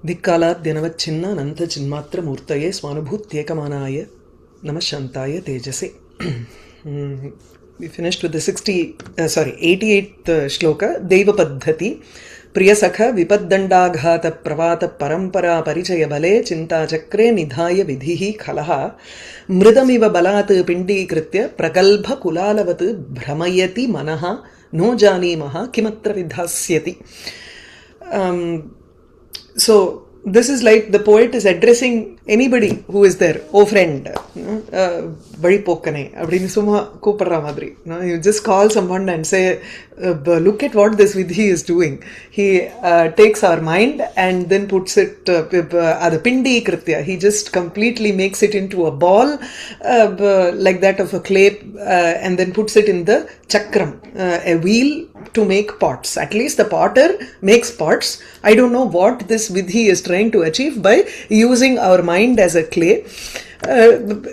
दिक्कालाद्यनवच्छिन्न अनन्तचिन्मात्रमूर्तये स्वानुभूत्येकमानाय नमः शान्ताय तेजसे. We finished with the 88th shloka. Devapaddhati Priyasakha Vipaddandaghatha Pravata Parampara Parichaya Bale Chinta Chakre Nidhaya Vidhihi Khalaha Mridamiva Balat Pindi Kritya Pragalbha Kulalavat Brahmayati Manaha No Jani Maha Kimatra Vidhasyati. So this is like the poet is addressing anybody who is there. Oh friend, badi pokkane appadinu summa koopadra madri. You just call someone and say, look at what this vidhi is doing. He takes our mind and then puts it the pindi kritya. He just completely makes it into a ball like that of a clay and then puts it in the chakram, a wheel to make pots. At least the potter makes pots. I don't know what this vidhi is trying to achieve by using our mind as a clay.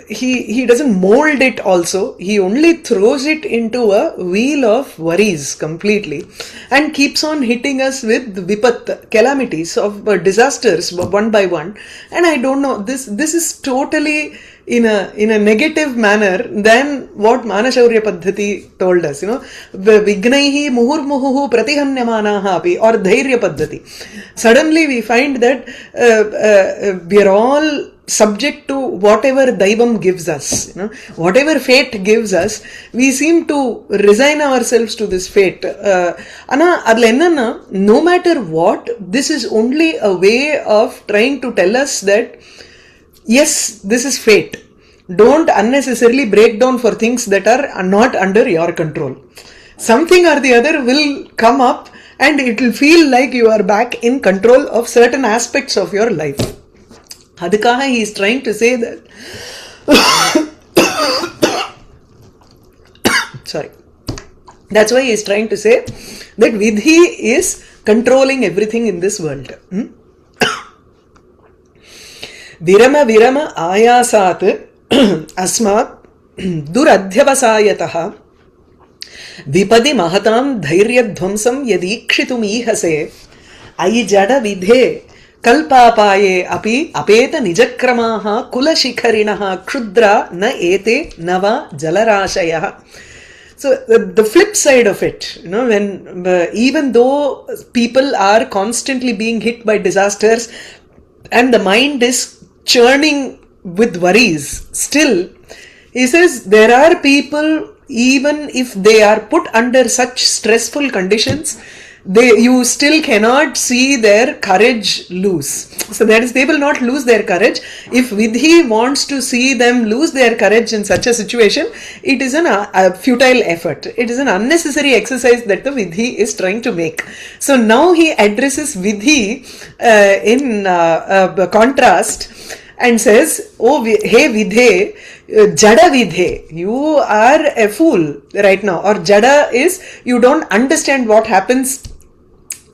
He doesn't mold it also. He only throws it into a wheel of worries completely and keeps on hitting us with vipat, calamities of disasters one by one. And I don't know, this is totally in a negative manner than what Manashaurya Paddhati told us, Vignaihi muhurmuhu pratihanyamanaha api, or Dhairya Paddhati. Suddenly we find that we are all subject to whatever Daivam gives us, whatever fate gives us, we seem to resign ourselves to this fate. No matter what, this is only a way of trying to tell us that yes, this is fate. Don't unnecessarily break down for things that are not under your control. Something or the other will come up and it will feel like you are back in control of certain aspects of your life. Adhikaha he is trying to say that sorry. That's why he is trying to say that Vidhi is controlling everything in this world. Virama virama ayasat asmat duradhyavasayataha vipadi mahatam dhairyadhvamsam yadikshitum ihase ayi jada vidhe kalpapaye api apeta nijakramaha kulashikharinaha kshudra na ete nava jalarashayah. So the flip side of it, when even though people are constantly being hit by disasters and the mind is churning with worries, still he says there are people, even if they are put under such stressful conditions, you still cannot see their courage lose. So that is, they will not lose their courage. If Vidhi wants to see them lose their courage in such a situation, it is a futile effort. It is an unnecessary exercise that the Vidhi is trying to make. So now he addresses Vidhi in contrast and says, oh, hey Vidhe, Jada Vidhe, you are a fool right now. Or Jada is, you don't understand what happens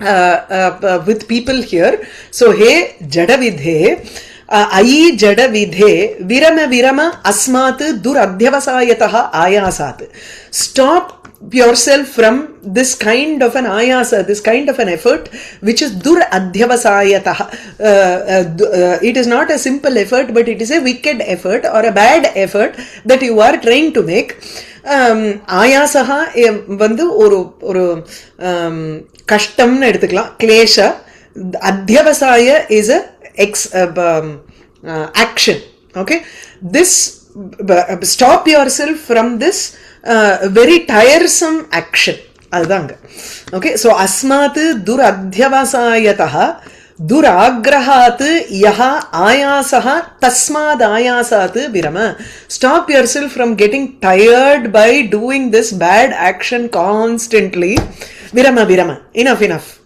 with people here. So, hey Jada Vidhe, Ayi Jada Vidhe, Virama Asmat Duradhyavasayataha Ayasat. Stop yourself from this kind of an ayasa, this kind of an effort, which is duradhyavasayataha. It is not a simple effort, but it is a wicked effort or a bad effort that you are trying to make. Ayasaha vandu oru kashtamnu eduthikalam, klesha. Adhyavasaya is a action. Okay, this stop yourself from this very tiresome action. Okay, so asmat duradhyavasayataha duragrahat yaha ayasaha tasmad ayasat virama. Stop yourself from getting tired by doing this bad action constantly. Virama, enough.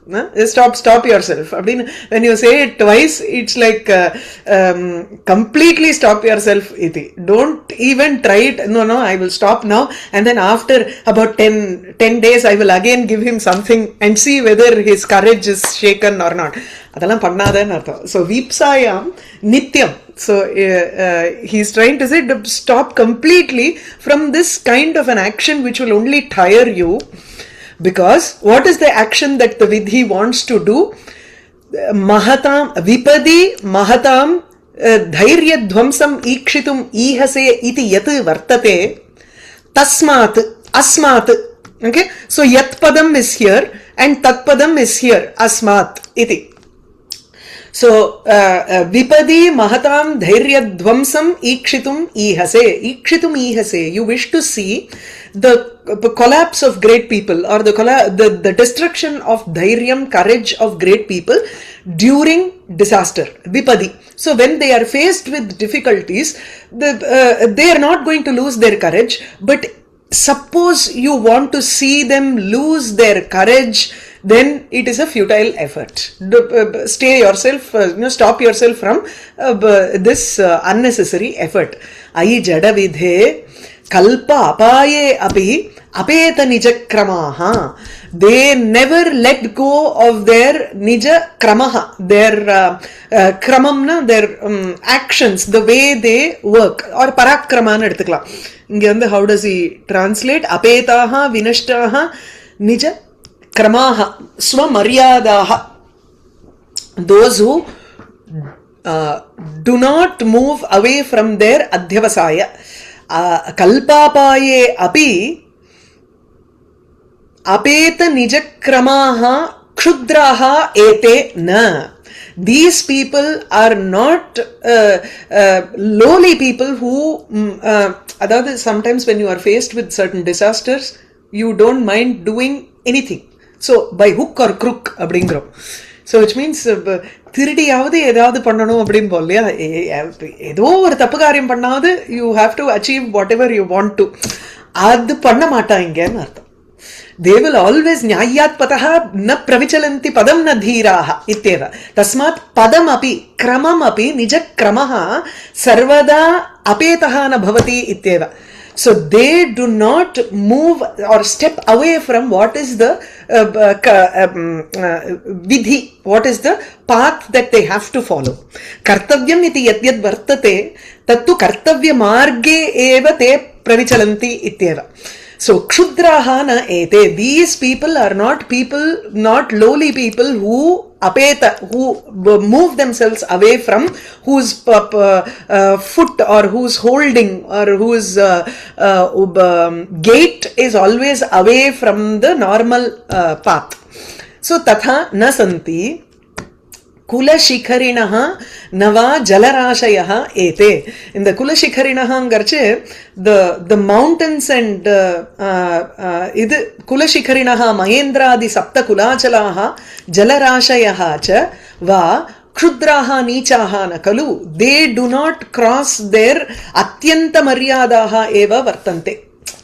Stop yourself. When you say it twice, it's like completely stop yourself. Don't even try it. No, I will stop now. And then after about 10 days, I will again give him something and see whether his courage is shaken or not. So Vipsayam Nityam. So he's trying to say, stop completely from this kind of an action which will only tire you. Because what is the action that the Vidhi wants to do? Mahatam Vipadi Mahatam Dhairya Dhvamsam Ikshitum Ihase iti yat vartate Tasmat Asmat. Okay, so Yat Padam is here and Tat Padam is here. Asmat iti. So, Vipadi Mahatam Dhairya Dhvamsam Ikshitum Ihase. Ikshitum Ihase. You wish to see the collapse of great people, or the destruction of Dhairyam, courage of great people during disaster. Vipadi. So, when they are faced with difficulties, they are not going to lose their courage, but suppose you want to see them lose their courage, then it is a futile effort. Stay yourself, stop yourself from this unnecessary effort. Ayi jadavidhe kalpa apaye api apeta nija kramaha. They never let go of their nija kramaha, their kramamna, their actions, the way they work, or parakramana eduthukalam. Inge வந்து how does he translate? Apetaha vinashtaha nija kramaha swamaryadaha. Those who do not move away from their adhyavasaya. Kalpapaye api apeta nijakramaha kshudraha ete na. These people are not lowly people who sometimes when you are faced with certain disasters, you don't mind doing anything. So, by hook or crook, அப்படிங்கிறோம். So, which means, திருடியாவது ஏதாவது பண்ணணும் அப்படின்னு போல்லையா, ஏதோ ஒரு தப்பு காரியம் பண்ணாவது you have to achieve whatever you want to. அது பண்ண மாட்டாங்கன்னு அர்த்தம். They will always nyayat pataha na pravichalanti padam na dhiraha ityeva. Tasmat padam api kramam api nija kramaha sarvada apetaha na bhavati ityeva. So they do not move or step away from what is the vidhi, what is the path that they have to follow. Kartavyam iti yad yad vartate tattu kartavya marge eva te pravichalanti ityeva. So, kshudraha na ete. These people are not people, not lowly people who apeta, who move themselves away from, whose foot or whose holding or whose gait is always away from the normal path. So, tatha na santi kulashikharinaha nava jalarashayaha ete. In the kulashikharinaha ngarche, the mountains and idu kulashikharinaha mahendradi sapta kulachalaha jalarashayaha cha va kshudraha nichaha na kalu. They do not cross their atyanta maryadaha eva vartante.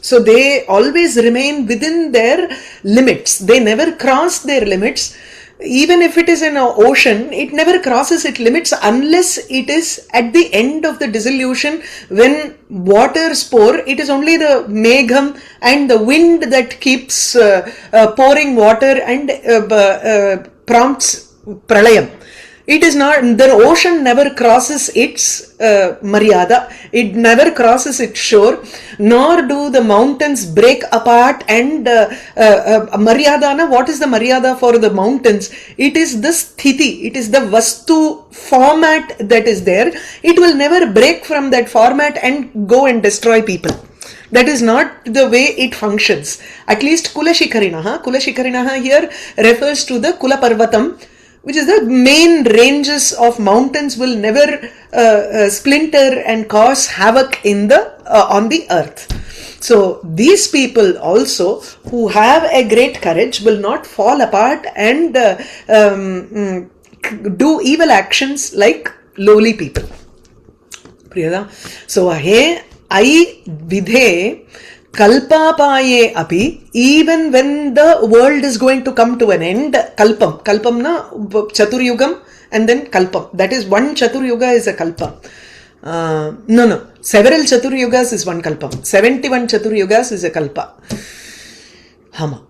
So they always remain within their limits. They never cross their limits. Even if it is in an ocean, it never crosses its limits unless it is at the end of the dissolution, when waters pour. It is only the megham and the wind that keeps pouring water and prompts pralayam. It is not, the ocean never crosses its maryada, it never crosses its shore, nor do the mountains break apart and maryadana. What is the maryada for the mountains? It is the sthiti, it is the vastu format that is there. It will never break from that format and go and destroy people. That is not the way it functions. At least Kulashikharinaha here refers to the Kula Parvatam, which is the main ranges of mountains, will never splinter and cause havoc in the on the earth. So these people also who have a great courage will not fall apart and do evil actions like lowly people. Priyada. So hey I vidhe kalpapaye api, even when the world is going to come to an end, kalpam na chaturyugam and then kalpam. That is one chaturyuga is a kalpa. No, several chaturyugas is one kalpam. 71 chaturyugas is a kalpa. Hama.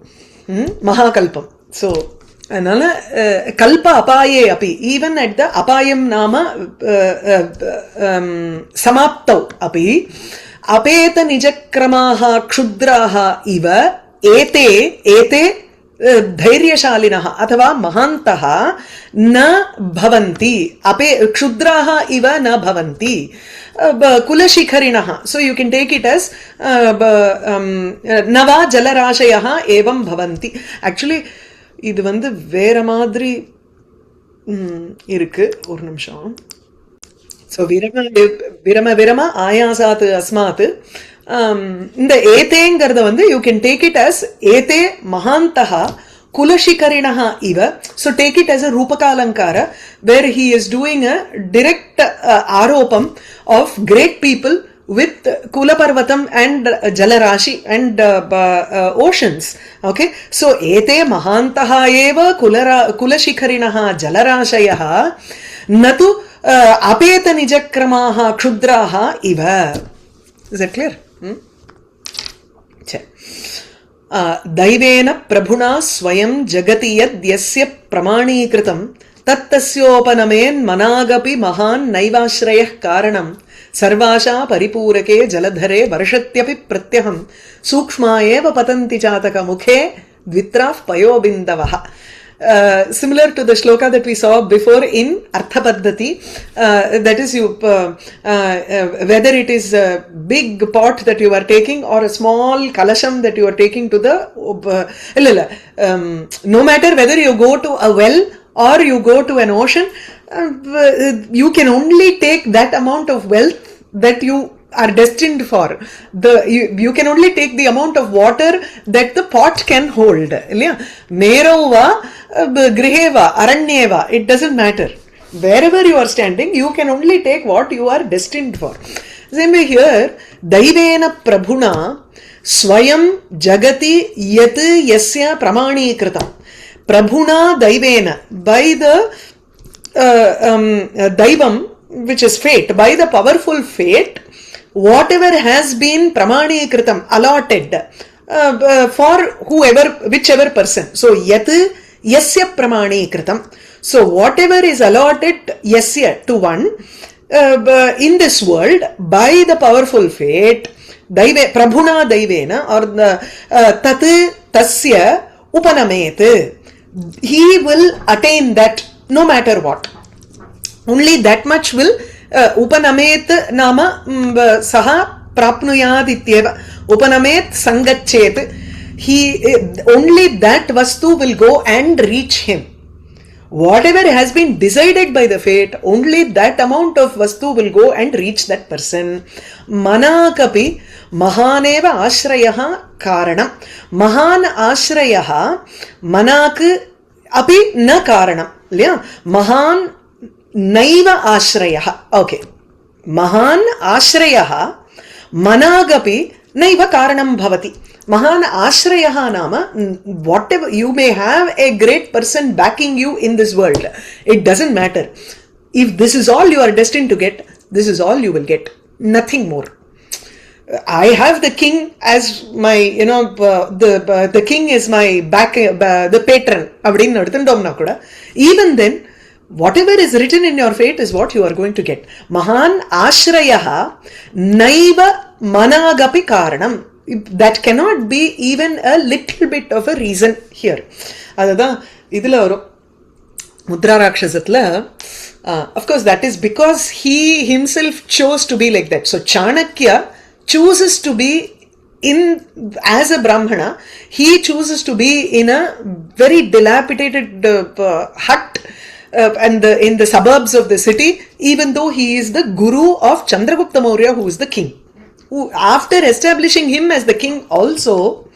Mahakalpam. So, another kalpa apaye api, even at the apayam nama samaptau api, apeta nijakramaha kshudraha iva ete धैर्यशालिनः अथवा महान्तः न भवन्ति अपे क्षुद्राः इव न भवन्ति कुलशिखरिणः so you can take it as नवा जलराशयः एवं भवन्ति actually இது வந்து வேற மாதிரி இருக்கு ஒரு நிமிஷம் so விரம ஆயாசாத் அஸ்மாத் இந்த ஏதேங்கிறத வந்து you can take it as ஏதே மகாந்தः kulashikarinah iva so take it as a rupakalankara where he is doing a direct aropam of great people with Kulaparvatam and Jalarashi and oceans. Okay, so ete mahantaha eva kulashikharinaha jalarashayaha natu apeta nijakramaha kshudraha iva. Is that clear? दैवेन प्रभुना स्वयं जगति यद्यस्य प्रमाणीकृतं तत्तस्योपनमेन् मनागपि महान् नैवाश्रयः कारणं सर्वाशा परिपूरके जलधरे वर्षत्यपि प्रत्यहं सूक्ष्मा एव पतन्ति चातकमुखे द्वित्राः पयोबिन्दवः. Similar to the shloka that we saw before in Artha Paddhati, that is whether it is a big pot that you are taking or a small kalasham that you are taking to the no matter whether you go to a well or you go to an ocean, you can only take that amount of wealth that you are destined for. You can only take the amount of water that the pot can hold. Merova griheva aranyeva, it doesn't matter. Wherever you are standing, you can only take what you are destined for. Same way here, daivena prabhuna swayam jagati yat yasya pramanīkratam. Prabhuna daivena, by the daivam, which is fate, by the powerful fate, whatever has been pramanīkratam, allotted for whoever, whichever person. So yat yasya pramanīkratam. So whatever is allotted yasya to one in this world by the powerful fate, prabhuna daivena or tat tasya upanamet, he will attain that no matter what. Only that much will उपनमेत नाम सह प्राप्नुयाद इत्येव उपनमेत संगच्छेत he only that vastu will go and reach him. Whatever has been decided by the fate, only that amount of vastu will go and reach that person. Manakapi mahaneva ashrayah karanam. Mahan ashrayah manak api na karanam. Mahan naiva ashrayah. Okay. Mahan ashrayah managapi naiva karanam bhavati. Mahan ashrayah nama, whatever, you may have a great person backing you in this world. It doesn't matter. If this is all you are destined to get, this is all you will get. Nothing more. I have the king as my, the king is my back, the patron. Even then, whatever is written in your fate is what you are going to get. Mahan ashrayah naiva managapi karanam. That cannot be even a little bit of a reason here. Adha idhula varum Mudra Rakshasatla. Of course, that is because he himself chose to be like that. So Chanakya chooses to be in as a Brahmana. He chooses to be in a very dilapidated hut and in the suburbs of the city, even though he is the guru of Chandragupta Maurya, who is the king. Who, after establishing him as the king also,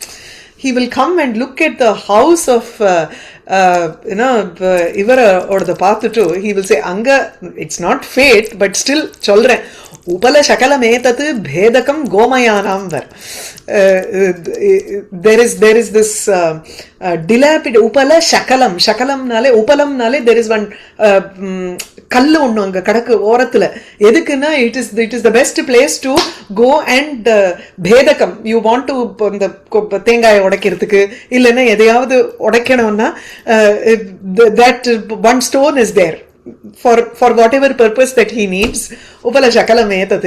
he will come and look at the house of ivara or the path to, he will say, anga, it's not fate, but still cholre upala shakalam etat bhedakam gomayanam var. There is this dilapidated upala shakalam nale upalam nale, there is one kallu onnu anga kadakku orathula edukuna, it is the best place to go and bhedakam, you want to the thengai odakkiradhukku illana edayavadhu odakkanumna, that one stone is there. for whatever purpose that he needs. Upala shakalam etat.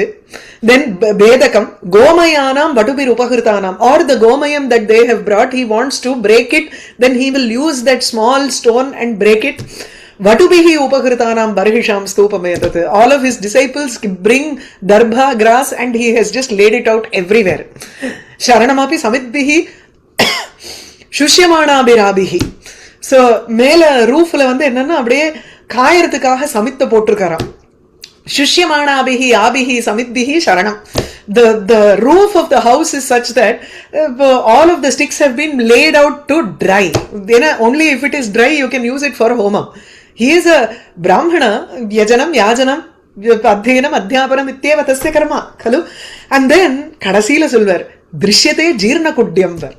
Then bedakam gomayanam vatubir upahritanam, or the gomayam that they have brought, he wants to break it, then he will use that small stone and break it. Vatubihi upahritanam barhisham stupam etat. All of his disciples bring darbha grass and he has just laid it out everywhere. Sharanamapi samitbihi shushyamanabirabihi. So மேல ரூஃப்ல வந்து என்னன்னா அப்படியே காயறதுக்காக Samitha போட்டிருக்காராம். Shushyamanabhihi abhihi samitbhihi sharanam. The roof of the house is such that all of the sticks have been laid out to dry. Then only if it is dry you can use it for homam. He is a brahmana, yajanam yajanam adhyanam adhyapanam ityeva tasya karma khalu. And then kadasila solvar drishyate jeerna kudyam var.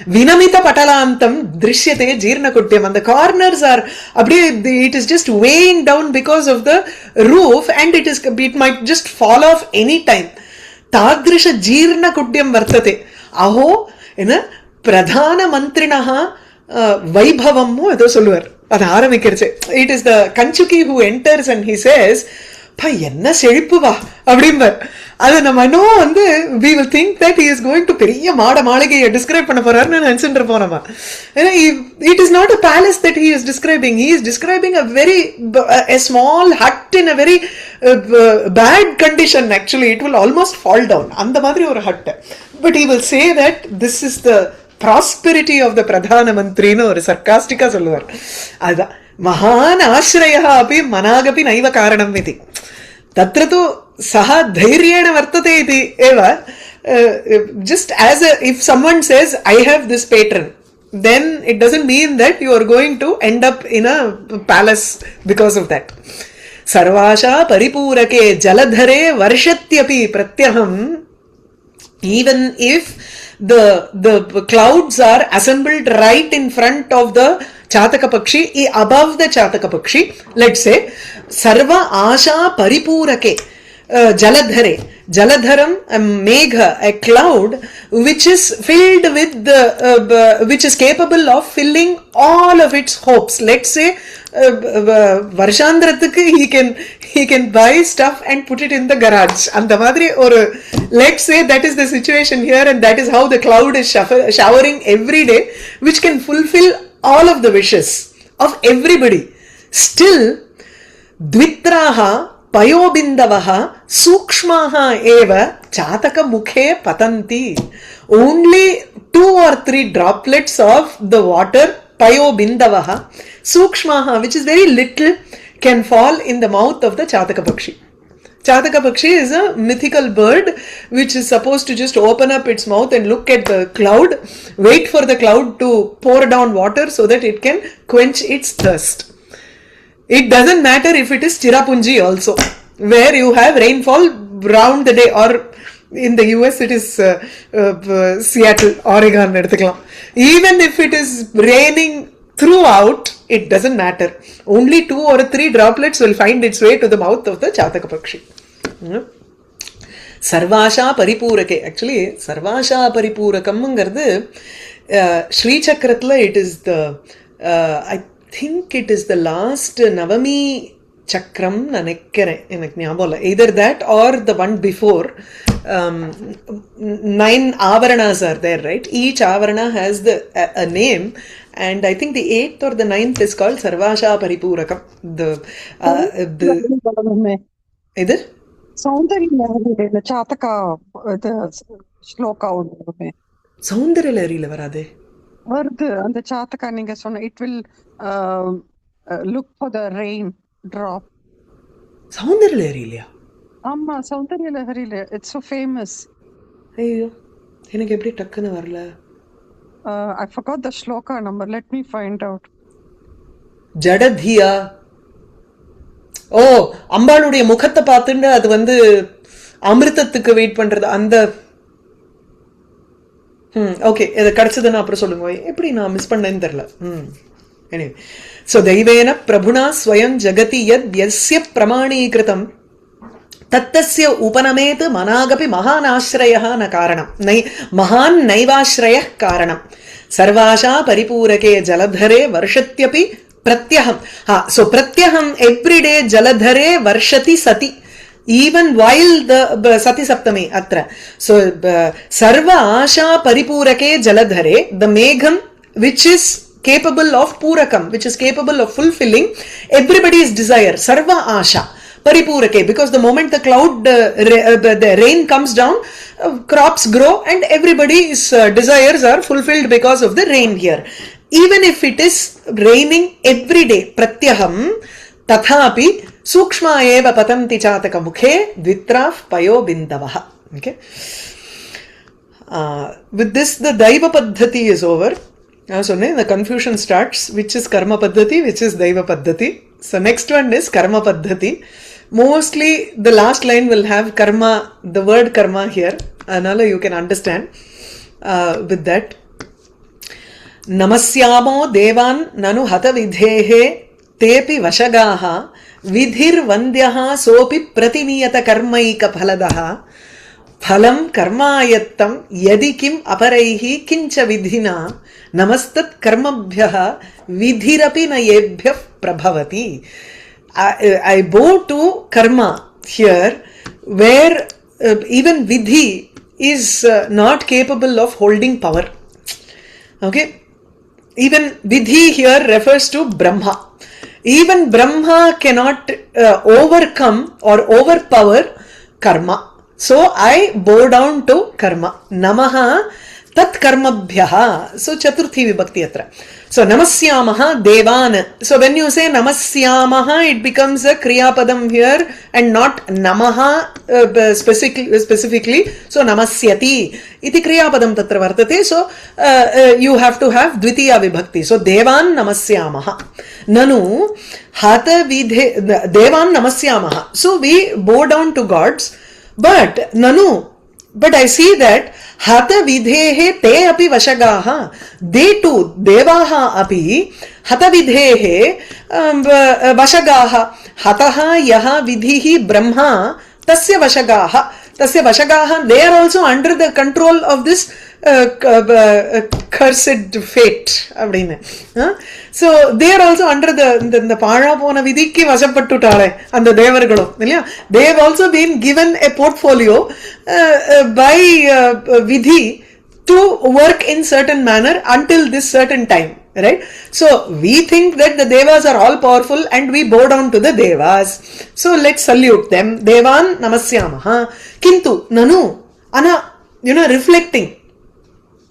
Vinamita patalantam drishyate jeerna kutyam. And the corners are it is just weighing down because of the roof, and it might just fall off any time. Tadrisha jeerna kutyam vartate. Aho ena pradhana mantrinaha vaibhavamu edo solluvar. அது ஆரம்பிக்கிறச்சு. It is the Kanchuki who enters and he says, பா என்ன செழிப்பு வா அப்படிம்பார். அது நம்ம இன்னும் வந்து we will think that he is going to பெரிய மாளிகையை டிஸ்கிரைப் பண்ண போறாருன்னு நினைச்சுட்டு இருப்போம் நம்ம. It is not a palace that he is describing. He is describing a small hut in a very bad condition. Actually it will almost fall down. அந்த மாதிரி ஒரு hut. But he will say that this is the prosperity of the pradhana mantri nu ஒரு sarcastic சொல்லுவார். அதுதான் மகான் ஆශ්‍රயः अपि मनागपि नैव कारणम् इति. तत्र तु सः धैर्येण वर्तते इति एव. Just as if someone says I have this patron, then it doesn't mean that you are going to end up in a palace because of that. sarvasha paripurake jaladhare varshatyapi pratyaham. Even if the clouds are assembled right in front of the Chataka Pakshi, above the Chataka Pakshi, let's say, Sarva Asha Paripurake Jaladhare. Jaladharam, a megha, a cloud which is filled with which is capable of filling all of its hopes. Let's say Varshandrathukku he can buy stuff and put it in the garage. And the madri, or let's say that is the situation here, and that is how the cloud is showering every day, which can fulfill all of the wishes of everybody. Still Dvitraha Payobindavaha Sukshmaha eva Chataka Mukhe Patanti. Only 2 or 3 droplets of the water, Payobindavaha Sukshmaha, which is very little, can fall in the mouth of the Chataka Pakshi. Chataka Pakshi is a mythical bird which is supposed to just open up its mouth and look at the cloud, wait for the cloud to pour down water so that it can quench its thirst. It doesn't matter if it is Chirapunji also, where you have rainfall round the day, or in the US it is Seattle, Oregon. Even if it is raining throughout, it doesn't matter. Only 2 or 3 droplets will find its way to the mouth of the Chataka Pakshi. Sarvasha Paripurake. Actually, Sarvasha Paripurakam engiradhu Shri Chakrathla, it is the I think it is the last Navami Chakram nanekkaren, enak nyabam. Either that or the one before. 9 avaranas are there, right? Each avarana has a name, and I think the 8th or the 9th is called Sarvasha Paripurakam. Either Soundarya Chataka shloka udume Soundarya Larila varade வருது அந்த சாத்தகா. நீங்க சொன்ன it will look for the rain drop. Soundarya Larila. ஆமா, Soundarya லஹரியில it's so famous. ஐயோ, எனக்கு எப்படி டக்குன்னு வரல. I forgot the shloka number. Let me find out. ஜடதியா. ஓ, அம்பாளுடைய முகத்தை பார்த்துட்டு அது வந்து அமிர்தத்துக்கு வெயிட் பண்றது அந்த. ஓகே, இது கிடைச்சதுன்னு அப்புறம் சொல்லுங்க. எப்படி நான் மிஸ் பண்ணேன்னு தெரியல. Anyway, so தெய்வேன பிரபுனா ஸ்வயம் ஜகதி யத் யஸ்ய பிரமாணீகிருதம் தத்தஸ்ய உபநமேத் மனாகபி மகானாஸ்ரயः ந காரணம். மகான் நைவாஸ்ரயः காரணம். சர்வாஷா பரிபூரகே ஜலதரே வருஷத்யபி pratyaham. So pratyaham every day jaladhare varshati sati. Even while the sati saptami atra. So sarva asha paripurake jaladhare, the megham which is capable of purakam, which is capable of fulfilling everybody's desire, sarva asha paripurake, because the moment the cloud the rain comes down, crops grow and everybody's desires are fulfilled because of the rain here. Even if it is raining every day, pratyaham tathapi sukshma eva patanti chataka mukhe dvitraf payo bindavaha. Okay, with this the daiva paddhati is over. So the confusion starts, which is karma paddhati, which is daiva paddhati. So next one is karma paddhati. Mostly the last line will have karma, the word karma here, anala you can understand with that. Namasyamo devan nanu hata vidhehe tepi vashagaha vidhir vandyaha sopi pratiniyata karmaika phaladaha phalam karmayattam yadi kim aparaihi kincha vidhina namastat karmabhyaha vidhirapi nayebhyah prabhavati. I bow to karma here, where even vidhi is not capable of holding power. Okay, even vidhi here refers to Brahma. Even Brahma cannot overcome or overpower karma. So I bow down to karma. Namaha tat karmabhyaha. So chaturthi vibhakti atra. So namasyamaha devan. So when you say namasyamaha, it becomes a kriya padam here and not namaha specifically. So namasyati iti kriya padam tatra vartate. So you have to have dvitiya vibhakti. So devan namasyamaha. Nanu hata vidhe devan namasyamaha. So we bow down to gods. But nanu, but I see that hata vidhehe te api vashagaha, they too devaha api hata vidhehe vashagaha, hataha yaha vidhihi brahma tasya vashagaha, they are also under the control of this cursed fate. So they are also under the paara pona vidhikku vasapattuttaale and the devargalum. They have also been given a portfolio by vidhi to work in certain manner until this certain time, right? So we think that the devas are all powerful and we bow down to the devas. So let's salute them. Devan namasyamaha. Kintu nanu ana, reflecting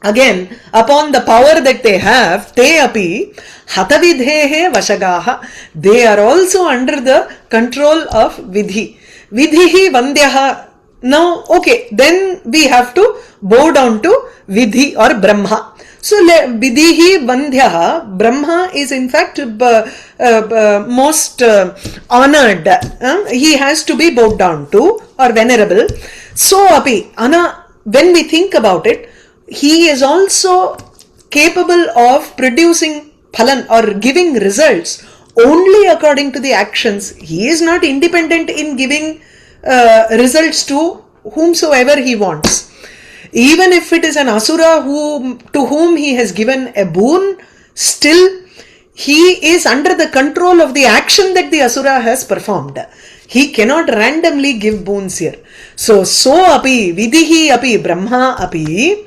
again upon the power that they have, te api hatavidhehe vashagaha, they are also under the control of vidhi. Vidhihi vandyaha. Now okay, then we have to bow down to vidhi or brahma. So vidhihi vandyaha, brahma is in fact most honored. He has to be bowed down to or venerable. So api ana, when we think about it, he is also capable of producing phalan or giving results only according to the actions. He is not independent in giving results to whomsoever he wants. Even if it is an asura to whom he has given a boon, still he is under the control of the action that the asura has performed. He cannot randomly give boons here. So api vidhihi api brahma api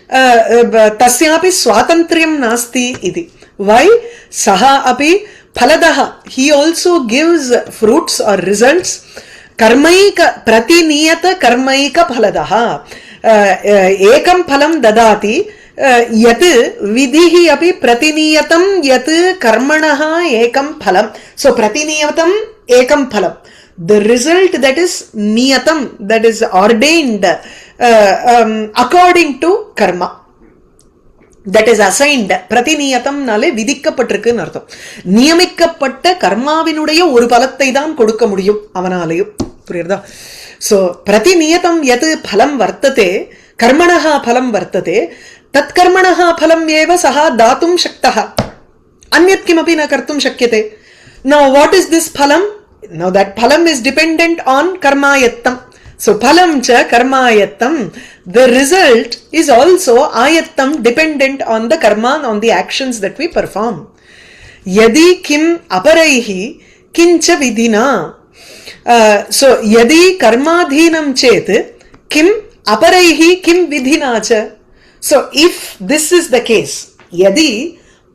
tasyapi swatantriyam nasti iti. Why? Saha api phaladaha, he also gives fruits or results. Karmaika pratiniyata karmaika phaladaha, ekam phalam dadati yat vidhihi api pratiniyatam yat karmanaha ekam phalam. So pratiniyatam ekam phalam, the result that is niyatam, that is ordained according to karma, that is assigned. Pratiniyatam nale vidikkappattirukku artham. Niyamikkapatta karmavinuடைய ஒரு பலத்தை தான் கொடுக்க முடியும் அவனாலேயும். புரியுதா? So pratiniyatam yat phalam vartate karmanaha phalam vartate tat karmanaha phalam eva saha datum shaktaha anyat kimapi na kartum shakyate. Now what is this phalam? Now that phalam is dependent on karmayattam. So phalam cha karmayattam, the result is also ayattam, dependent on the karma, on the actions that we perform. यदि किम अपरैहि किंच विधिना so यदि कर्माधीनं चेत किम अपरैहि किम विधिना च so if this is the case यदि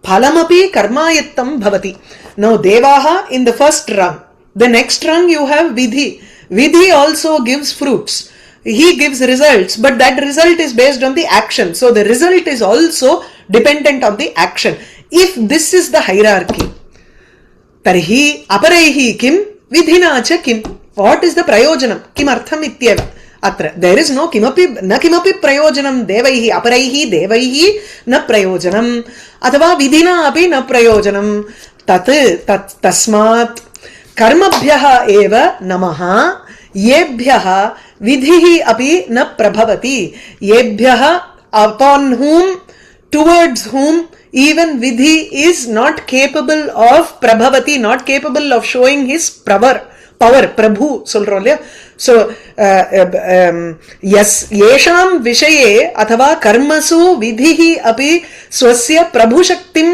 फलमपि कर्मायत्तं भवति now devaha in the first rung the next rung you have vidhi also gives fruits he gives results but that result is based on the action so the result is also dependent on the action if this is the hierarchy tarhi aparaihi kim vidhina cha kim what is the prayojanam kim artham ityeva atra there is no kimapi prayojanam devaihi aparaihi devaihi na prayojanam athava vidhina api na prayojanam tat tasmat कर्मभ्यः एव नमः येभ्यः विधिः अपि न प्रभवति येभ्यः upon whom towards whom even vidhi is not capable of prabhavati not capable of showing his power prabhu solrom illaya so yes yesham vishaye athava karmasu vidhi api swasya prabhu shaktim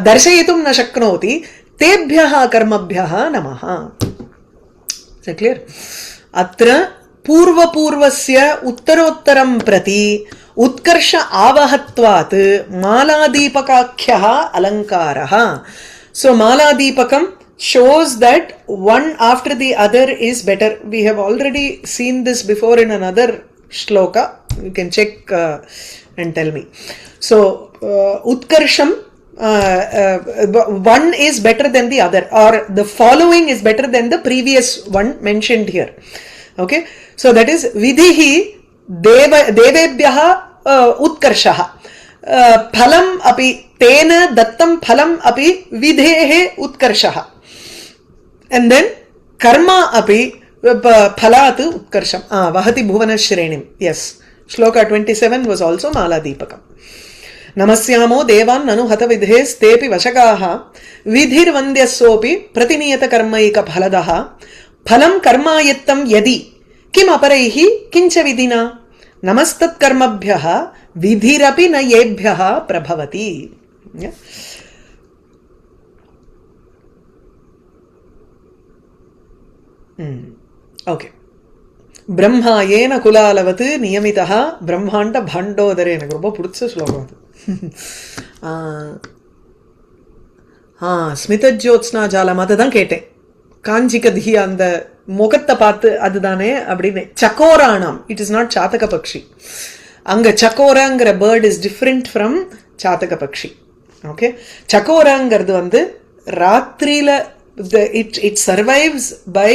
darshayitum na shaknoti तेभ्यः कर्मभ्यः नमः is clear अत्र पूर्वपूर्वस्य उत्तरोत्तरं प्रति उत्कर्ष आवहत्वात् मालादीपकाख्यः अलङ्कारः so मालादीपकं shows that one after the other is better we have already seen this before in another shloka you can check and tell me so utkarsham one is better than the other or the following is better than the previous one mentioned here okay so that is vidhihi devebhyah utkarshah phalam api tena dattam phalam api vidhehe utkarshah and then karma api phalat utkarsham vahati bhuvana shrenim yes shloka 27 was also maladipakam नमस्यामो देवान् अनुहत विधेस्तेपि वशकाः विधिर्वन्द्यस्सोऽपि प्रतिनियतकर्मैकफलदः फलं कर्मायत्तं यदि किम् अपरैः किञ्च विधिना नमस्तत्कर्मभ्यः विधिरपि न येभ्यः प्रभवति okay Brahma येन कुलालवत् नियमितः ब्रह्माण्ड भाण्डोदरे எனக்கு ரொம்ப பிடிச்ச ஸ்லோகம் அது ஸ்மிதஜோத்ஸ்னா ஜாலம் அதை தான் கேட்டேன் காஞ்சிகதி அந்த முகத்தை பார்த்து அதுதானே அப்படின்னு சக்கோராணம் it is not chataka pakshi அங்க சக்கோராங்கிற bird is different from chataka pakshi okay சக்கோராங்கிறது வந்து ராத்திரியில it survives by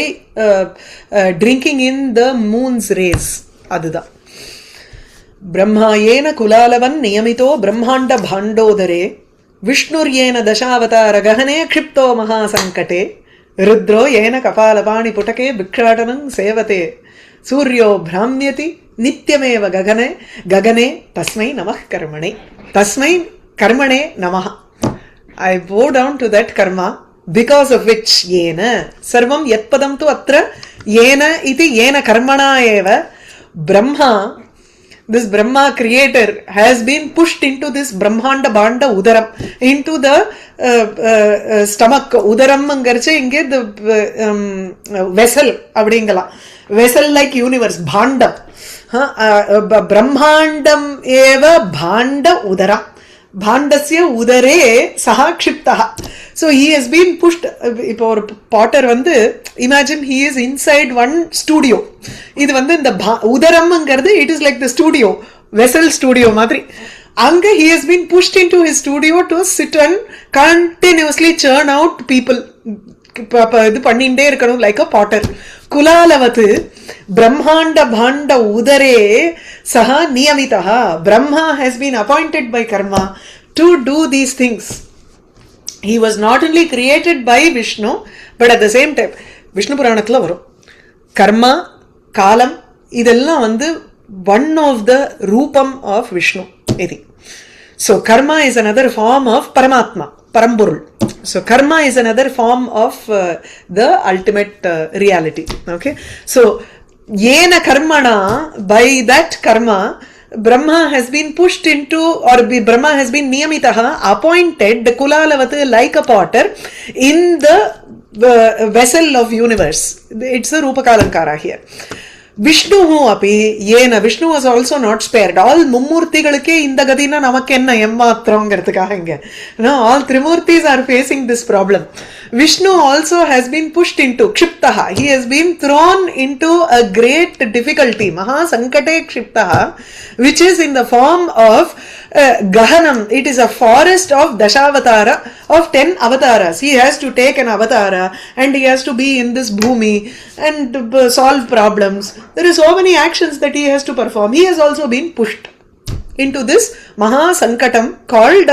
drinking in the moon's rays அதுதான் ब्रह्मायेन कुलालवन् नियमितो ब्रह्माण्ड भाण्डोदरे विष्णुर्येन दशावतार गहने क्षिप्तो महासंकटे रुद्रो येन कपालपाणिपुटके भिक्षाटनं सेवते सूर्यो भ्राम्यति नित्यमेव गगने गगने तस्मै नमः कर्मणे नमः I bow down to that karma because of which yena sarvam yatpadam tu atra yena iti yena karmana eva brahma this brahma creator has been pushed into this brahmanda banda udaram into the stomach udaram angarche inge the vessel abdingala vessel like universe bhandam brahmandam eva bhanda udara bhandasya udare saha kshiptaha so he has been pushed ipo or potter vandu imagine he is inside one studio idu vandu inda udaram engiradhu it is like the studio vessel studio madri anga he has been pushed into his studio to sit and continuously churn out people idu panninde irukanu like a potter kulalavatu brahmanda bhanda udare saha niyamitaha brahma has been appointed by karma to do these things he was not only created by Vishnu but at the same time Vishnu Puranathula varum karma kalam idella vandu one of the roopam of Vishnu idi so karma is another form of Paramatma Paramburul so karma is another form of the ultimate reality okay so yena karmana by that karma Brahma has been pushed into, or Brahma has been niyamitaha, appointed kulalavat like a potter in the vessel of universe. It's a rupakalankara here. Vishnu api yena, Vishnu was also not spared. All mummurtigalke inda gadina namakkenna emmaatrangiradhukaga inga, all trimurtis are facing this problem. Vishnu also has been pushed into kshiptaha, he has been thrown into a great difficulty, maha sankate kshiptaha, which is in the form of gahanam. It is a forest of dashavatara, of 10 avatars. He has to take an avatara and he has to be in this bhumi and solve problems. There are so many actions that he has to perform. He has also been pushed into this maha sankatam called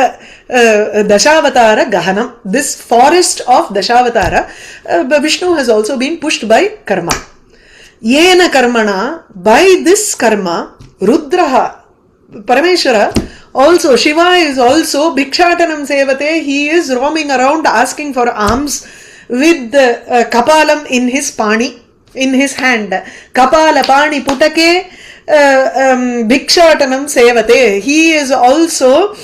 dashavatara gahanam, this forest of dashavatara. Vishnu has also been pushed by karma. Yena karmana, by this karma, Rudraha, Parameshwara, also Shiva is also bhikshatanam sevate. He is roaming around asking for alms with the kapalam in his pani, in his hand. Kapala pani putake bhikshatanam sevate. He is also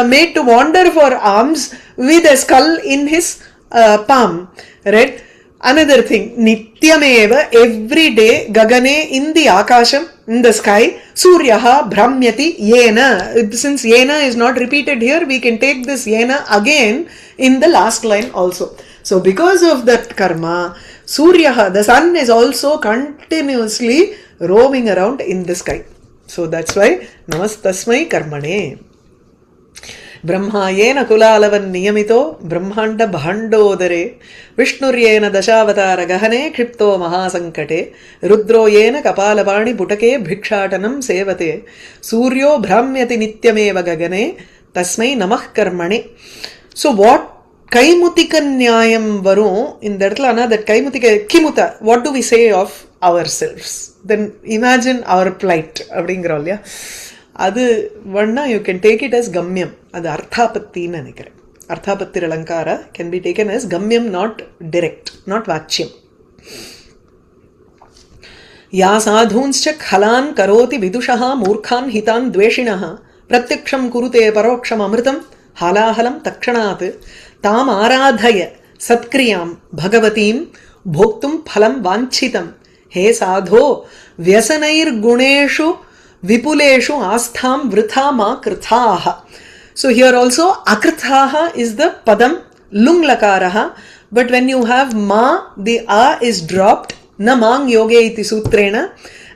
made to wander for alms with a skull in his palm. Right? Another thing, nityameva, every day, gagane, in the akasham, in the sky, suryaha bhramyati yena. Since yena is not repeated here, we can take this yena again in the last line also. So because of that karma, suryaha, the sun, is also continuously roaming around in the sky. So that's why namastasmai karmane. ब्रह्मायेन कुलालवन् नियमितो ब्रह्माण्ड भाण्डोदरे विष्णुर्येन दशावतार गहने क्षिप्तो महासंकटे रुद्रो येन कपालपाणि पुटके भिक्षाटनं सेवते सूर्यो भ्राम्यति नित्यमेव गगने तस्मै नमः कर्मणे. So what கைமுத்திக நியாயம் வரும் இந்த இடத்துல. ஆனால் that கைமுத்திக கிமுத்த, what do we say of ourselves? Then imagine our plight அப்படிங்கிறோம் இல்லையா, அது வேணா you can take it as gamyam. அது அர்த்தாபத்தின்னு நினைக்கிறேன். அர்த்தாபத்திர் alankara can be taken as gamyam, not direct, not vachyam. யா சாதூன்ஸ்ச खलान् करोति विदुषः मूर्खान् हितान् द्वेषिणः प्रत्यक्षं कुरुते परोक्षम् अमृतं हालाहलं तक्षणात् ताम् आराधय सत्क्रियां भगवतीं भोक्तुं फलं वाञ्छितं हे साधो व्यसनैर्गुणेषु Vipuleshu astham vritha ma krithaha. So here also akrithaha is the padam lung lakaraha, but when you have ma, the a is dropped, na mang yoge iti sutrena,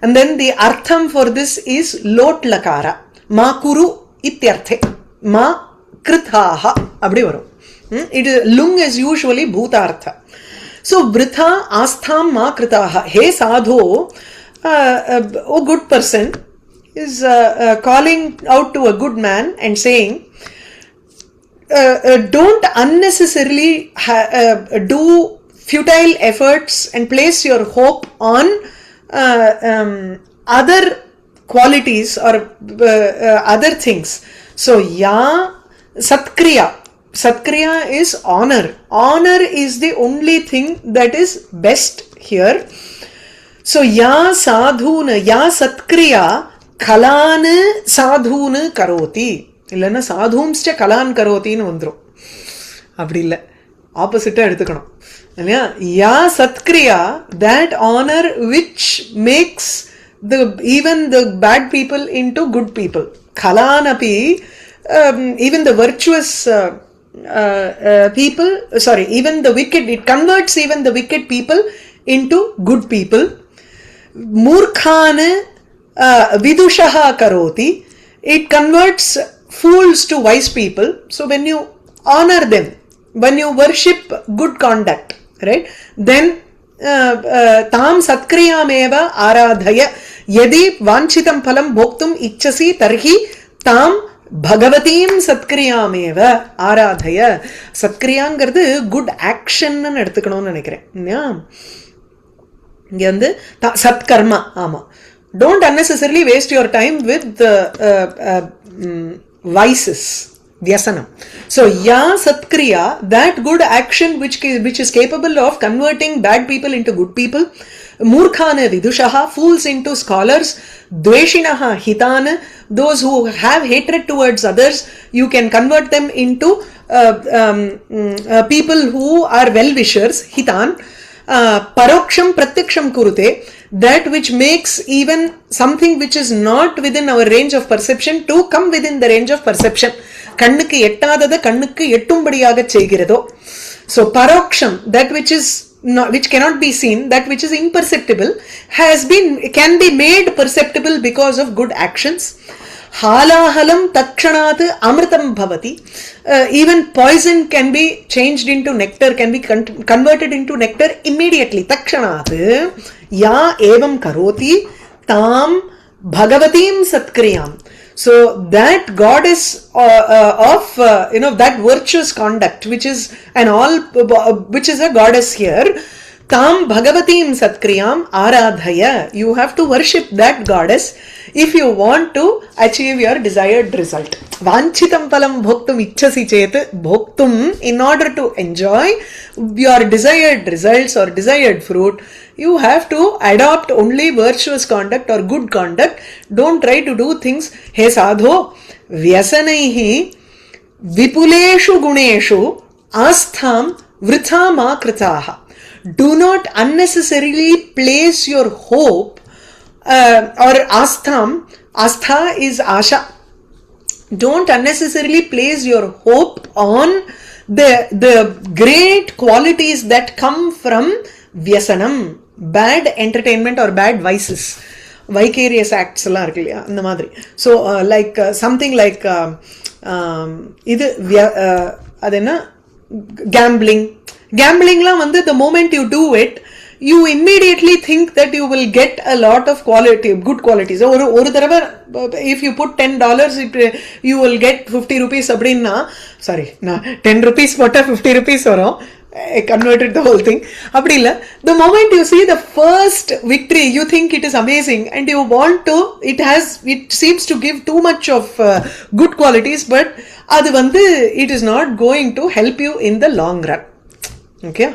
and then the artham for this is lot lakara, ma kuru ityarthe, ma krithaha abdi varum. It is lung is usually bhutartha. So vritha astham ma krithaha. Hey sadho, oh good person, is calling out to a good man and saying, don't unnecessarily do futile efforts and place your hope on other qualities or other things. So ya satkriya, satkriya is honor. Honor is the only thing that is best here. So ya sadhuna, ya satkriya கலானு சாதூனு கரோதி, இல்லைன்னா சாதூம்ஸ்ட கலான் கரோத்தின்னு வந்துடும். அப்படி இல்லை, ஆப்போசிட்டாக எடுத்துக்கணும் இல்லையா. யா Satkriya, that honor which makes even the bad people into good people. Kalanapi, even the virtuous people, sorry, even the wicked, it converts even the wicked people into good people. Murkhane vidushaha karoti, it converts fools to wise people. So when you honor them, when you worship good conduct, right, then tam satkriyameva aradhaya yadi vanchitam phalam bhoktum ichchasi tarhi tam bhagavatim satkriyameva aradhaya. சத்கிரியாங்கிறது good ஆக்ஷன்னு எடுத்துக்கணும்னு நினைக்கிறேன். இங்க வந்து சத்கர்மா. ஆமா, don't unnecessarily waste your time with vices, Vyasanam. So, ya satkriya, that good action which is capable of converting bad people into good people, murkhana vidushaha, fools into scholars, dveshinaha hitana, those who have hatred towards others, you can convert them into people who are well-wishers, hitan, paroksham pratyaksham kurute, that which makes even something which is not within our range of perception to come within the range of perception. கண்ணுக்கு எட்டாதத கண்ணுக்கு எட்டும்படியாக செய்கிறதோ. So paroksham, that which is not, which cannot be seen, that which is imperceptible, can be made perceptible because of good actions. Halahalam takshanat amritam bhavati. Even poison can be changed into nectar, can be converted into nectar immediately. Takshanat ya evam karoti tam bhagavatim satkriyam. So that goddess of that virtuous conduct, which is a goddess here, tam bhagavatim satkriyam aradhaya. You have to worship that goddess if you want to achieve your desired result. Vanchitam palam bhoktum ichchasi chet, bhoktum, in order to enjoy your desired results or desired fruit, you have to adopt only virtuous conduct or good conduct. Don't try to do things. He sadho vyasanaihi vipuleshu guneshu astham vritha ma kritaha. Do not unnecessarily place your hope or astham. Astha is asha. Don't unnecessarily place your hope on the great qualities that come from vyasanam, bad entertainment or bad vices, vicarious acts எல்லாம் இருக்கு இல்லையா அந்த மாதிரி. So like something like இது அது என்ன கேம்பிளிங்லாம் வந்து the moment you do it, you immediately think that you will get a lot of good qualities. ஒரு தடவை if you put $10, you will get 50 rupees அப்படின்னா, sorry, நான் 10 rupees போட்டா 50 rupees வரும். I converted the whole thing. அப்படி இல்ல, the moment you see the first victory, you think it is amazing and you want to, it seems to give too much of good qualities, but அது வந்து it is not going to help you in the long run. Okay?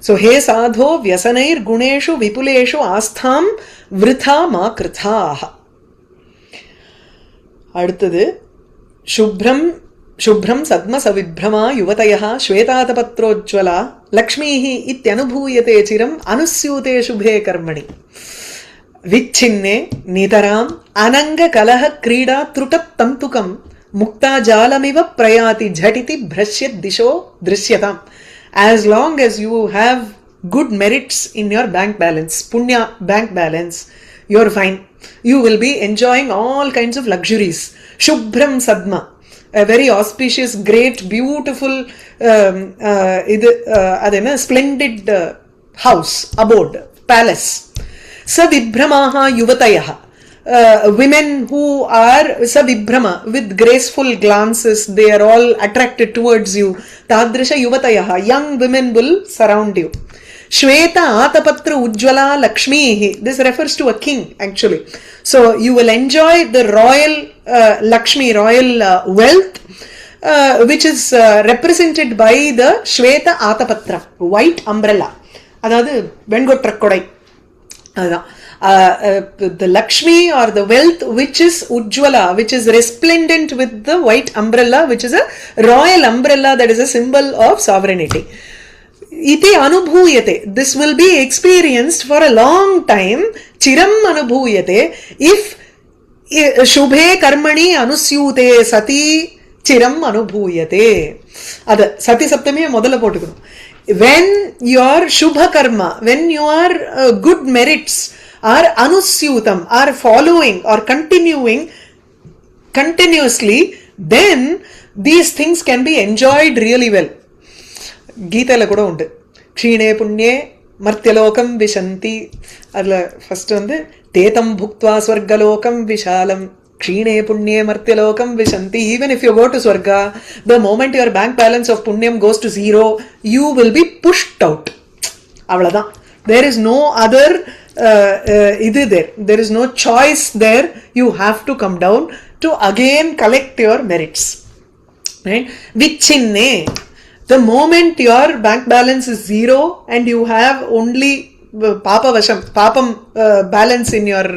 So, he sadho vyasanair guneshu vipuleshu astham vritha ma krithaha. அடுத்தது शुभ्रम सद्म सविभ्रमा युवतयः श्वेतातपत्रोज्ज्वला लक्ष्मीः इत्यनुभूयते चिरम् अनुस्यूते शुभे कर्मणि. विच्छिन्ने नितराम् अनंग कलह क्रीडा त्रुटत्तन्तुकम् मुक्ता जालमिव प्रयाति झटिति भ्रश्यत् दिशो दृश्यताम्. As long as you have good merits in your bank balance, punya bank balance, you're fine. You will be enjoying all kinds of luxuries. Shubhram sadma, a very auspicious, great, beautiful, splendid house, abode, palace. Savibhramaha yuvatayaha, women who are savibhrama, with graceful glances, they are all attracted towards you. Tadrisha yuvatayaha, young women will surround you. Shweta atapatra ujjvala lakshmihi, this refers to a king actually. So you will enjoy the royal Lakshmi, royal wealth, which is represented by the Shweta atapatra, white umbrella. அதாவது வெண்கொற்றக்கொடை. அதுதான் the Lakshmi or the wealth which is Ujjwala, which is resplendent with the white umbrella, which is a royal umbrella that is a symbol of sovereignty. Iti anubhuyate, this will be experienced for a long time. Chiram anubhuyate, if shubhe karmani anusyute sati chiram anubhuyate. Ada sati saptami modala potukkum. When your shubha karma, when your good merits are anusyutam, are following or continuously, then these things can be enjoyed really well. கீதையில கூட உண்டு. க்ஷீணே புண்ணியே மர்த்தியலோகம் விஷந்தி. அதுல first வந்து தேதம் புக்த்வா ஸ்வர்கலோகம் Vishalam க்ஷீணே புண்ணியே மர்த்தியலோகம் விஷந்தி. Even if you go to Swarga, the moment your bank balance of punyam goes to zero, you will be pushed out. அவ்வளவுதான். There is no other there is no choice there. You have to come down to again collect your merits. right? Vichinne, the moment your bank balance is zero and you have only papa vasham papam balance in your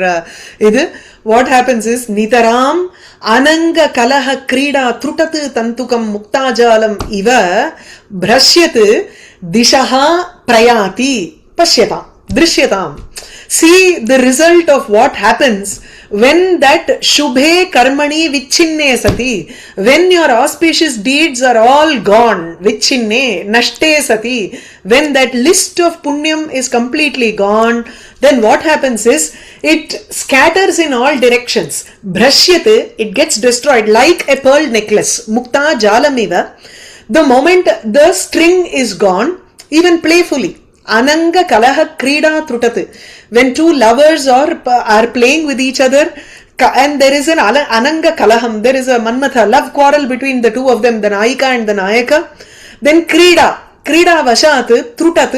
idu, what happens is nitaram ananga kalaha krida trutat tantukam muktajalam iva brashyat dishaha prayati pasyatam drishyatam. See the result of what happens when that shubhe karmani vichinne sati, when your auspicious deeds are all gone, vichinne nashte sati, when that list of punyam is completely gone, then what happens is it scatters in all directions. Brashyat, it gets destroyed like a pearl necklace. Mukta jalamiva, the moment the string is gone, even playfully. Ananga kalaha krida trutat, when two lovers are playing with each other and there is an ananga kalaham, there is a manmatha love quarrel between the two of them, the nayika and the nayaka, then krida vashat trutat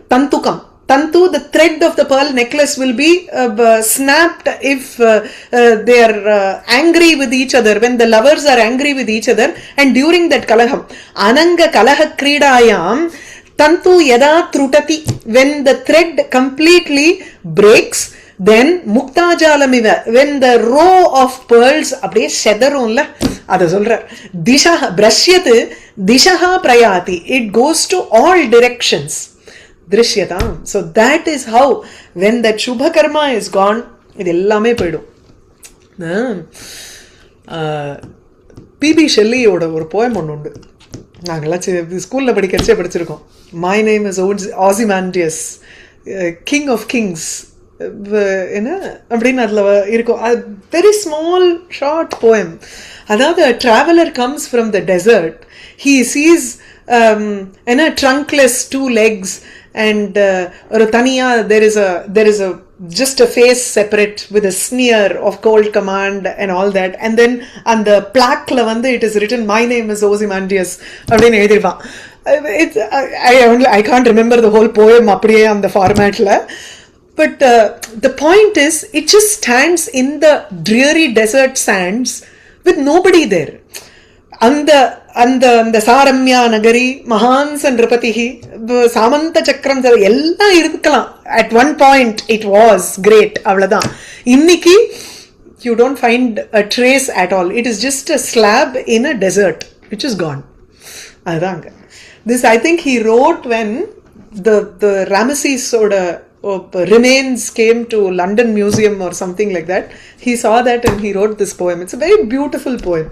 tantukam, tantu, the thread of the pearl necklace will be snapped if they are angry with each other, when the lovers are angry with each other, and during that kalaham ananga kalaha kridayam tantu yada trutati, when the thread completely breaks, then mukta jalamiva, when the row of pearls அப்படியே செதறும்ல, அத சொல்ற. Disha பிரஷ்யத் Disha பிரயாதி, it goes to all directions. Drishyatam. So that is how, when that shubha karma is gone, இது எல்லாமே போயிடும். BP ஷெல்லியோட ஒரு poem ஒன்று உண்டு, நாங்களாம் ஸ்கூலில் படிச்சிருக்கோம். My name is Ozymandias, king of kings என்ன அப்படின்னு அதில் இருக்கும். Very small short poem. அதாவது traveller comes from the desert, he sees என்ன ட்ரங்க்லெஸ் 2 legs and ஒரு தனியா there is a just a face separate with a sneer of cold command and all that, and then and the plaque la vandu it is written my name is Ozymandias அப்படினு எழுதிருப்பான். I can't remember the whole poem அப்படியே அந்த ஃபார்மேட்ல, but the point is it just stands in the dreary desert sands with nobody there. அந்த அந்த அந்த சாரம்யா நகரி மகான்ச நிருபதிஹி சாமந்த சக்கரம் எல்லாம் இருக்கலாம். At one point it was great, அவ்வளவுதான். இன்னைக்கு you don't find a trace at all. It is just a slab in a desert which is gone. அதுதாங்க. This I think he wrote when the ராமசீஸோட remains came to London Museum or something like that. He saw that and he wrote this poem. It's a very beautiful poem.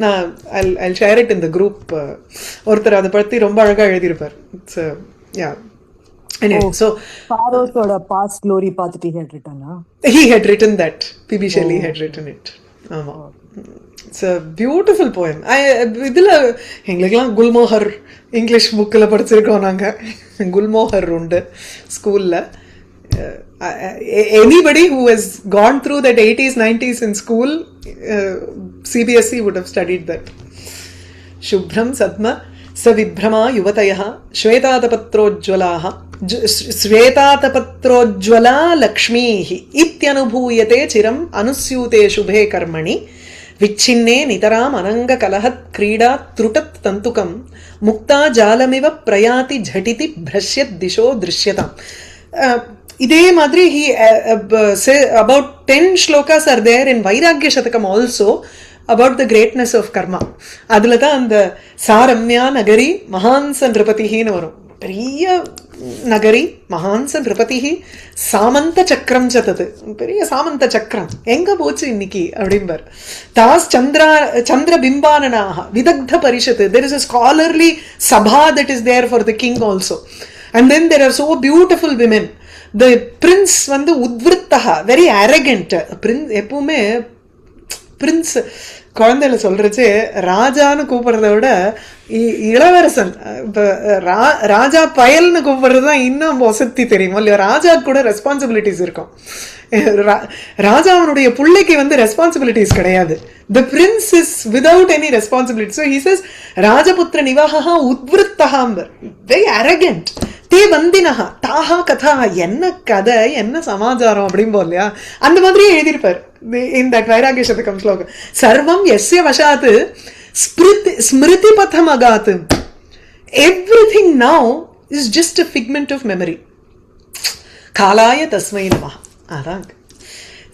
Now I'll share it in the group. ஒருத்தர் அதை பத்தி ரொம்ப அழகா எழுதியிருப்பார். It's yeah. Anyway, so Pharaoh's past glory பார்த்துட்டு he had written, he had written that. P.B. Shelley had written it. ஆமா. It's a beautiful poem. இதில் எங்களுக்கெல்லாம் குல்மோஹர் இங்கிலீஷ் புக்கில் படிச்சிருக்கோம் நாங்கள். குல்மோஹர் உண்டு ஸ்கூலில். Anybody who has gone through that 80s 90s in school, CBSE would have studied that. Shubhram sadma savibhrama yuvatayah shvetatapatrojjwalaah shvetatapatrojjwala lakshmihi ityanubhuyate chiram anusyute shubhe karmani vichinne nitaram ananga kalahat krida trutat tantukam mukta jalamiva prayati jhatiti bhrashyat disho drishyata. இதே மாதிரி he say about 10 shlokas are there in Vairagya Shatakam also about the greatness of karma. அதுல தான் அந்த சாரம்யா நகரி மகான்ச நிருபதிஹின்னு வரும். பெரிய நகரி மகான்ச நிருபதிஹி சாமந்த சக்கரம் சதது, பெரிய சாமந்த சக்கரம் எங்க போச்சு இன்னைக்கு அப்படிம்பார். தாஸ் சந்திர பிம்பானனாக விதக்த பரிஷத்து, there is a scholarly sabha that is there for the king also, and then there are so beautiful women. The prince வந்து உத்விருத்தகா, வெரி அரகண்ட். எப்பவுமே பிரின்ஸ் குழந்தைல சொல்றச்சு ராஜான்னு கூப்பிடுறத விட இளவரசன், இப்போ ராஜா பயல்னு கூப்பிடுறது தான் இன்னும் வசதி தெரியுமா இல்லையா. ராஜா கூட ரெஸ்பான்சிபிலிட்டிஸ் இருக்கும். ராஜாவனுடைய பிள்ளைக்கு வந்து ரெஸ்பான்சிபிலிட்டிஸ் கிடையாது. The prince is without any responsibility. So he says ராஜபுத்திர நிவாகா உத்விருத்தகாம்பர், very arrogant. தே வந்தினஹா தாஹா கதா, என்ன கதை என்ன சமாச்சாரம் அப்படின்போம் இல்லையா. அந்த மாதிரியே எழுதியிருப்பார் in that Vairagya Shatakam ஸ்லோகம். சர்வம் எஸ்ய வசாத்து ஸ்மிருதி பதம் அகாத்தும். Everything now is just a figment of memory. காலாய தஸ்மை நமஹ. அதான்.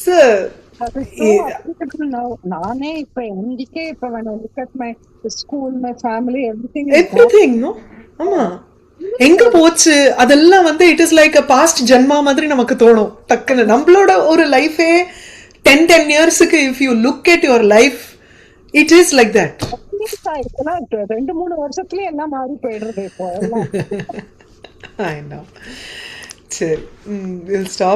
So That is so applicable now. நானே இப்ப எந்திக்கே இப்ப when I look at my school, my family, everything is everything, no? ஆமா. எங்க போச்சு அதெல்லாம் வந்து it is like a past janma மாதிரி நமக்கு தோணும் டக்குன்னு. நம்மளோட ஒரு லைஃபே 10 இயர்ஸுக்கு if you look at your life it is like that. 2-3 வருஷத்துலயே எல்லாம் மாறி போயிடுறது இப்போ எல்லாம். I know. சரி, we'll stop.